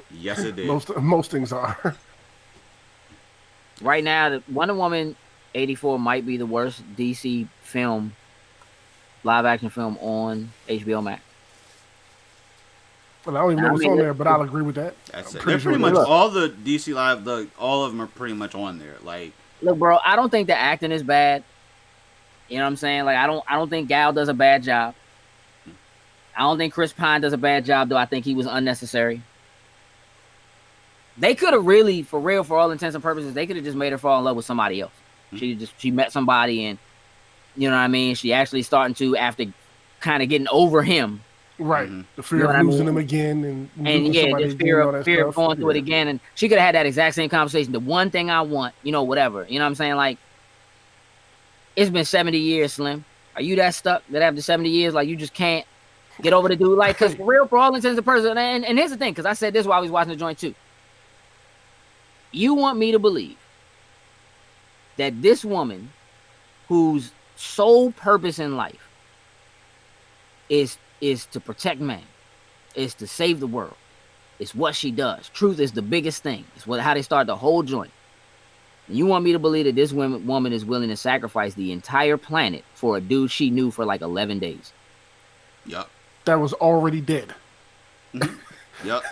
Yes, it did. Most things are. Right now, the Wonder Woman 84 might be the worst DC film, live action film on HBO Max. Well, I don't even know what's on there, but I'll agree with that. That's it. They're pretty much all the DC live, all of them are pretty much on there. Like, look, bro, I don't think the acting is bad. You know what I'm saying? Like, I don't think Gal does a bad job. I don't think Chris Pine does a bad job, though. I think he was unnecessary. They could have really, for real, for all intents and purposes, they could have just made her fall in love with somebody else. Mm-hmm. She met somebody, and you know what I mean. She actually starting to, after kind of getting over him. Right, the fear of losing him again, and just fear of going through it again, and she could have had that exact same conversation. The one thing I want, whatever, you know what I'm saying? Like, it's been 70 years, Slim. Are you that stuck that after 70 years, like, you just can't get over the dude? Like, because for real, for all intents and purposes, and here's the thing, because I said this while I was watching the joint too. You want me to believe that this woman, whose sole purpose in life is to protect man, is to save the world. It's what she does. Truth is the biggest thing. It's how they start the whole joint. And you want me to believe that this woman is willing to sacrifice the entire planet for a dude she knew for like 11 days? Yup. That was already dead. Mm-hmm. Yup.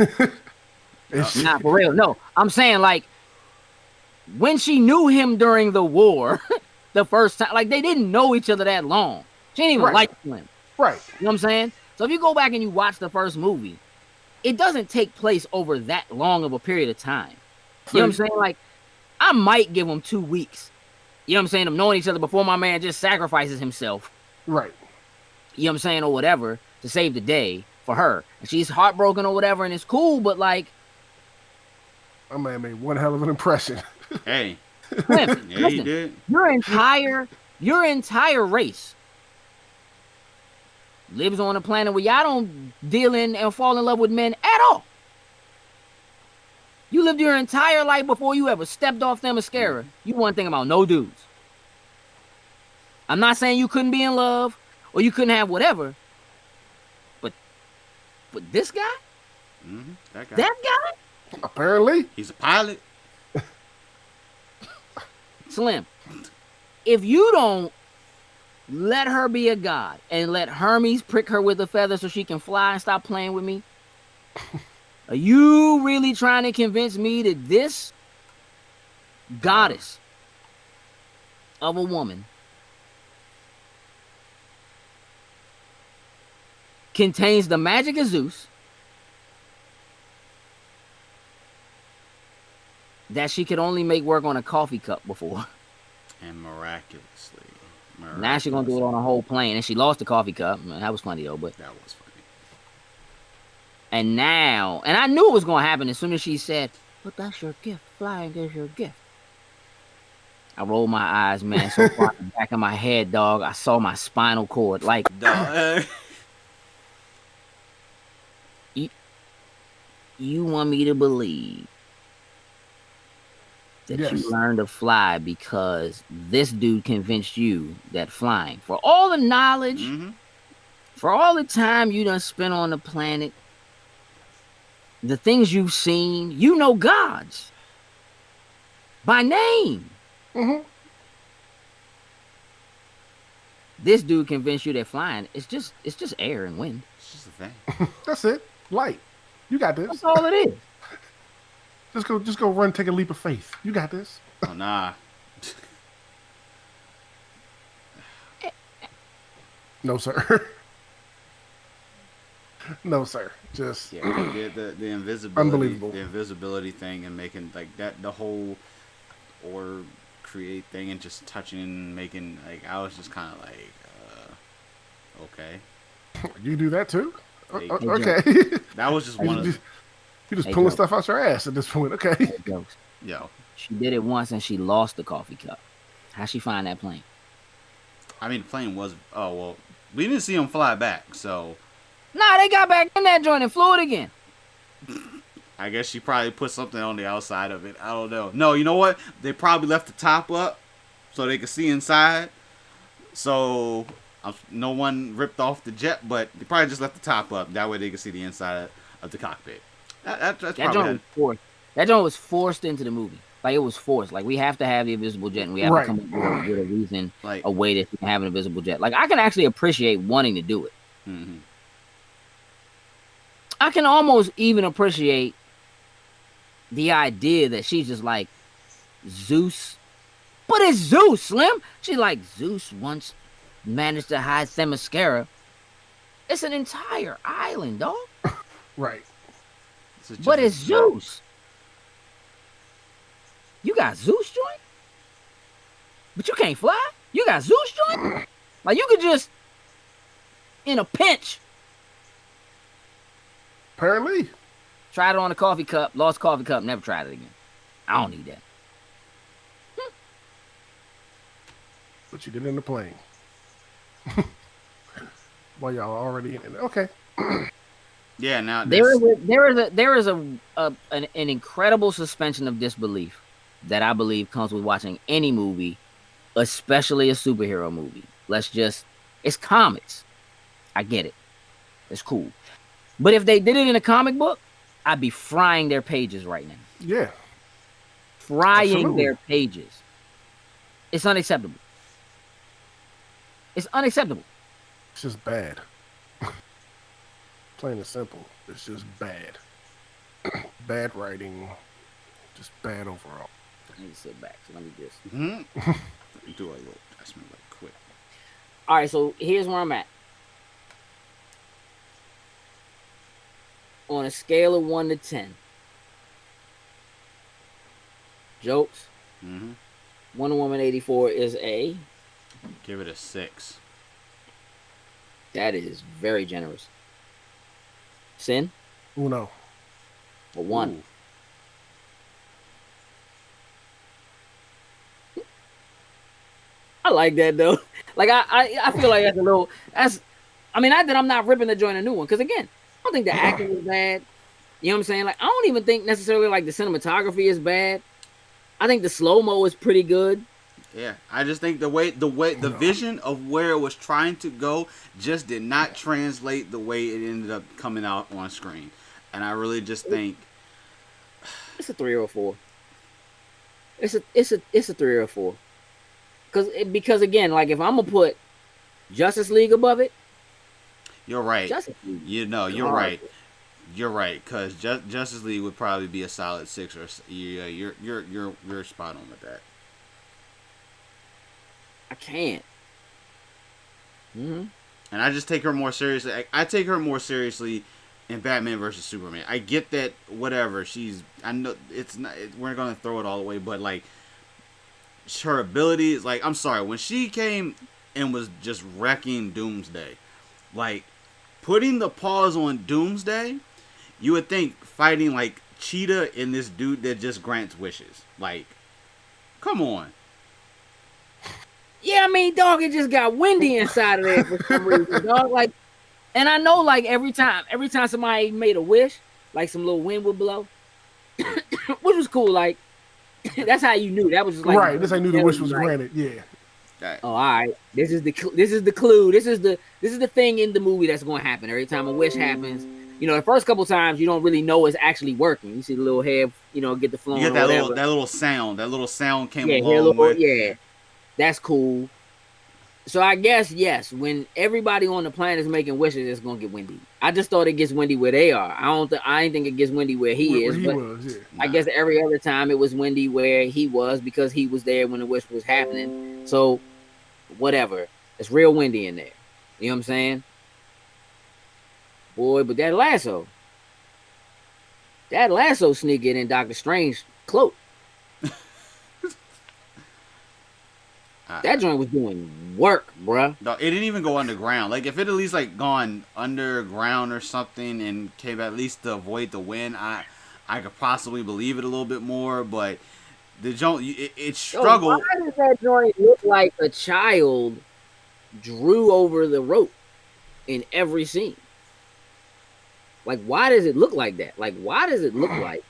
Nah, for real. No, I'm saying, like, when she knew him during the war, the first time, like, they didn't know each other that long. She didn't even like him. Right. You know what I'm saying? So if you go back and you watch the first movie, it doesn't take place over that long of a period of time. You know what I'm saying? Like, I might give them 2 weeks. You know what I'm saying? Them knowing each other before my man just sacrifices himself. Right. You know what I'm saying? Or whatever, to save the day for her. And she's heartbroken or whatever, and it's cool, but like... My man made one hell of an impression. Hey. Listen, he did. Your entire race lives on a planet where y'all don't deal in and fall in love with men at all. You lived your entire life before you ever stepped off that mascara. You wasn't thinking about no dudes. I'm not saying you couldn't be in love or you couldn't have whatever, but this guy? Mm-hmm. That guy? Apparently. He's a pilot. Slim, if you don't let her be a god and let Hermes prick her with a feather so she can fly and stop playing with me, are you really trying to convince me that this goddess of a woman contains the magic of Zeus, that she could only make work on a coffee cup before? And miraculously. Now she's going to do it on a whole plane. And she lost the coffee cup. Man, that was funny, though. But that was funny. And now, and I knew it was going to happen as soon as she said, but that's your gift. Flying is your gift. I rolled my eyes, man, so far in the back of my head, dog. I saw my spinal cord. Like, you want me to believe that you learned to fly because this dude convinced you that flying, for all the knowledge, for all the time you done spent on the planet, the things you've seen, you know gods by name. This dude convinced you that flying it's just air and wind. It's just a thing. That's it. Light. You got this. That's all it is. Just go run, take a leap of faith. You got this. Oh nah. No, sir. No, sir. Just Yeah, the invisibility, unbelievable. The invisibility thing, and making like that the whole or create thing, and just touching and making like I was just kind of like, okay. You do that too? Hey, Okay. That was just one of. You're just pulling Joe. stuff out your ass at this point. Okay. Hey, jokes. Yo, She did it once and she lost the coffee cup. How'd she find that plane? I mean, the plane was. Oh well, we didn't see him fly back, so Nah, they got back in that joint and flew it again. I guess she probably put something on the outside of it. I don't know. No, you know what? They probably left the top up so they could see inside. So no one ripped off the jet, but they probably just left the top up. That way they could see the inside of the cockpit. That's That probably joint was forced. That joint was forced into the movie. Like it was forced. Like we have to have the invisible jet, and we have Right. to come up with a reason, like. a way that we can have an invisible jet. Like I can actually appreciate wanting to do it. Mm-hmm. I can almost even appreciate the idea that she's just like Zeus. But it's Zeus, Slim. She's like, Zeus once managed to hide Themyscira. It's an entire island, dog. Right. But it's Zeus. You got Zeus joint? But you can't fly? You got Zeus joint? Like you could just, in a pinch, Apparently. tried it on a coffee cup, lost coffee cup, never tried it again. I don't need that. But you did it in the plane. Well, y'all are already in it. Okay. Yeah. Now There is an incredible suspension of disbelief that I believe comes with watching any movie, especially a superhero movie. It's comics. I get it. It's cool. But if they did it in a comic book, I'd be frying their pages right now. Yeah. Frying Absolutely. their pages. It's unacceptable. It's unacceptable. It's just bad. Plain and simple. It's just bad. Bad writing. Just bad overall. I need to sit back. So let me just. Mm-hmm. Do a little adjustment like quick. All right, so here's where I'm at. On a scale of 1 to 10. Jokes. Mm-hmm. Wonder Woman 84 is a. Give it a 6. That is very generous. Sin Uno. or 1. Ooh. I like that though. Like I feel like that's a little. Not that I'm not ripping to join a new one, because again, I don't think the acting is bad. You know what I'm saying? Like I don't even think necessarily like the cinematography is bad. I think the slow-mo is pretty good. Yeah, I just think the vision of where it was trying to go just did not translate the way it ended up coming out on screen, and I really just think It's a 3 or a 4. It's a 3 or a 4. Because again, like if I'm gonna put Justice League above it, you're right. Justice League. You're right. You're right, because Justice League would probably be a solid 6 or yeah. You're spot on with that. I can't. Mm-hmm. And I just take her more seriously. I take her more seriously in Batman versus Superman. I get that whatever I know it's not. We're gonna throw it all away, but like her abilities. Like I'm sorry, when she came and was just wrecking Doomsday, like putting the pause on Doomsday, you would think fighting like Cheetah and this dude that just grants wishes. Like, come on. Yeah, I mean, dog, it just got windy inside of there for some reason, dog. Like, and I know, like every time somebody made a wish, like some little wind would blow, which was cool. Like, that's how you knew that was just like Right. This I knew the wish was like, granted. Yeah. Oh, all right. This is the clue. This is the thing in the movie that's going to happen every time a wish happens. You know, the first couple times you don't really know it's actually working. You see the little head, get the flowing. You get that little sound. That little sound came yeah, along with. Yeah, that's cool. So I guess yes, when everybody on the planet is making wishes, it's gonna get windy. I just thought it gets windy where they are. I didn't think it gets windy where he Where is, he but was, yeah. I guess every other time it was windy where he was because he was there when the wish was happening. So whatever. It's real windy in there. You know what I'm saying? Boy, but that lasso sneaking in Doctor Strange cloak. That joint was doing work, bruh. No, it didn't even go underground. Like if it at least like gone underground or something and came at least to avoid the wind, I could possibly believe it a little bit more. But the joint, it struggled. Why does that joint look like a child drew over the rope in every scene? Like, why does it look like that? Like, why does it look like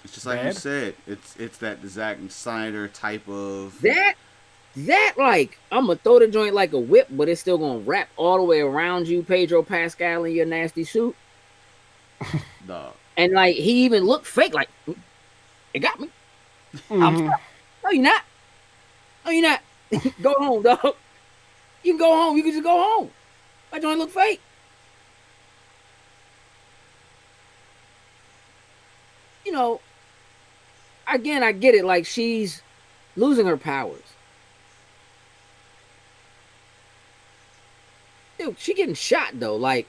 It's just like you said. It's that Zack Snyder type of that? Like, I'm gonna throw the joint like a whip, but it's still gonna wrap all the way around you, Pedro Pascal, in your nasty suit. dog. And like, he even looked fake. Like, it got me. Mm-hmm. No, you're not. No, you're not. Go home, dog. You can go home. You can just go home. That joint look fake. You know, again, I get it. Like, she's losing her powers. Dude, she getting shot though. Like,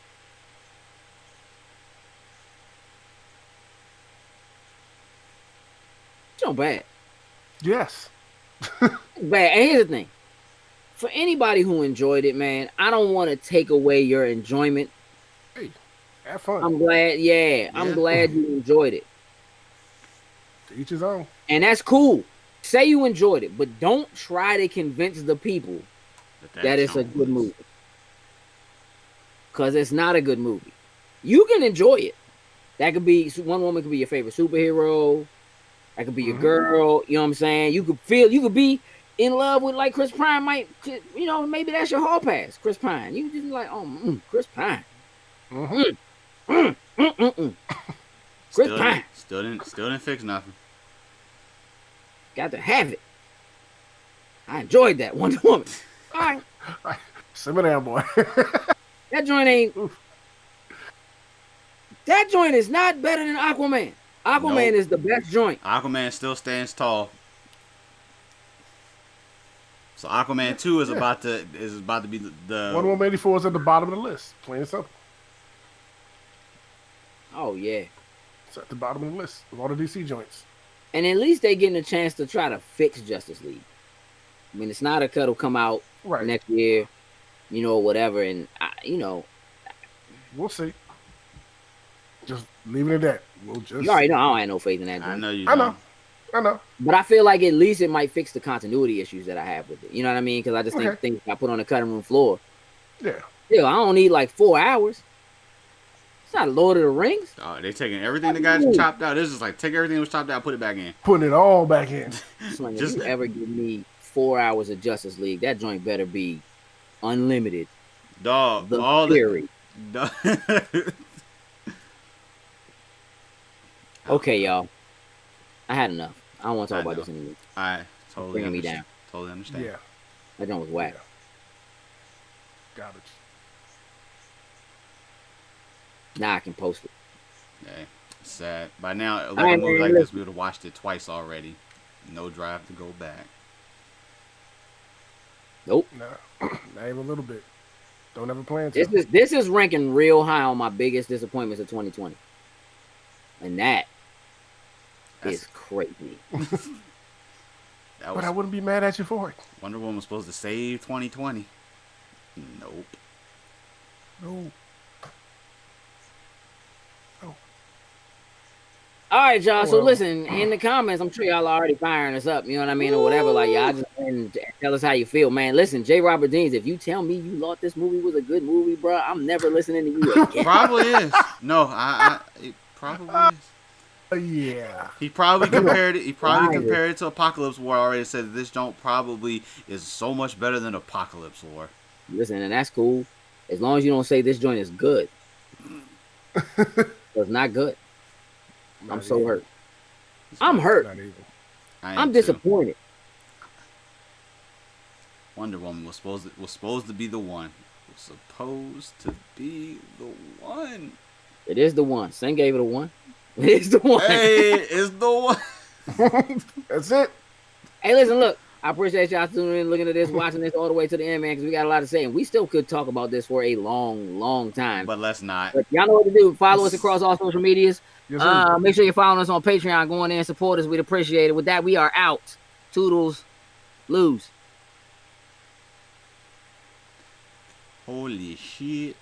it's not bad. Yes. It's bad. And here's the thing. For anybody who enjoyed it, man, I don't want to take away your enjoyment. Hey, have fun. I'm glad, I'm glad you enjoyed it. To each his own. And that's cool. Say you enjoyed it, but don't try to convince the people that it's a good movie. Because it's not a good movie. You can enjoy it. That could be, one woman could be your favorite superhero. That could be your girl. You know what I'm saying? You could be in love with like Chris Pine. Maybe that's your hall pass. Chris Pine. You just like, Chris Pine. Chris Pine. Still didn't fix nothing. Got to have it. I enjoyed that Wonder Woman. All right. Simmer down, boy. That joint ain't. That joint is not better than Aquaman. Aquaman is the best joint. Aquaman still stands tall. So Aquaman 2 is about to be the Wonder Woman 84 is at the bottom of the list. Plain and simple. Oh yeah. It's at the bottom of the list of all the DC joints. And at least they getting a chance to try to fix Justice League. I mean, the Snyder Cut will come out next year, whatever, and we'll see. Just leave it at that. You already know I don't have no faith in that. I know you. I know. But I feel like at least it might fix the continuity issues that I have with it. You know what I mean? Because I just think things got put on the cutting room floor. Yeah. I don't need like 4 hours. It's not Lord of the Rings. Oh, they taking everything that got chopped out. This is like take everything that was chopped out, put it back in. Putting it all back in. If you ever give me 4 hours of Justice League, that joint better be unlimited. Dog, the theory. Okay, y'all. I had enough. I don't want to talk about this anymore. I totally bringing me down. Totally understand. Yeah. That joint was whack. Yeah. Garbage. Now I can post it. Yeah, sad. By now, a movie like this, we would have watched it twice already. No drive to go back. Nope. No, not even a little bit. Don't ever plan to. This is ranking real high on my biggest disappointments of 2020. And that's crazy. But I wouldn't be mad at you for it. Wonder Woman was supposed to save 2020. Nope. No. All right, y'all. So listen, in the comments, I'm sure y'all are already firing us up. You know what I mean, or whatever. Like y'all just tell us how you feel, man. Listen, J. Robert Deans, if you tell me you thought this movie was a good movie, bro, I'm never listening to you again. Probably is. No, it probably is. Yeah. He probably compared it. He probably compared it to Apocalypse War. Already said this joint probably is so much better than Apocalypse War. Listen, and that's cool as long as you don't say this joint is good. It's not good. I'm so hurt. I'm hurt. I'm disappointed. Wonder Woman was supposed to be the one. Was supposed to be the one. It is the one. Sin gave it a 1. It is the one. Hey, it's the one. That's it. Hey, listen, look. I appreciate y'all tuning in, looking at this, watching this all the way to the end, man, because we got a lot to say. And we still could talk about this for a long, long time. But let's not. But y'all know what to do. Follow us across all social medias. Yes, Make sure you're following us on Patreon. Go in there and support us. We'd appreciate it. With that, we are out. Toodles. Lose. Holy shit.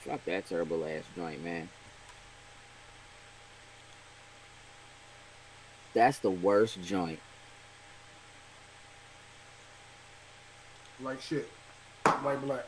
Fuck that terrible ass joint, man. That's the worst joint. Like shit. White black.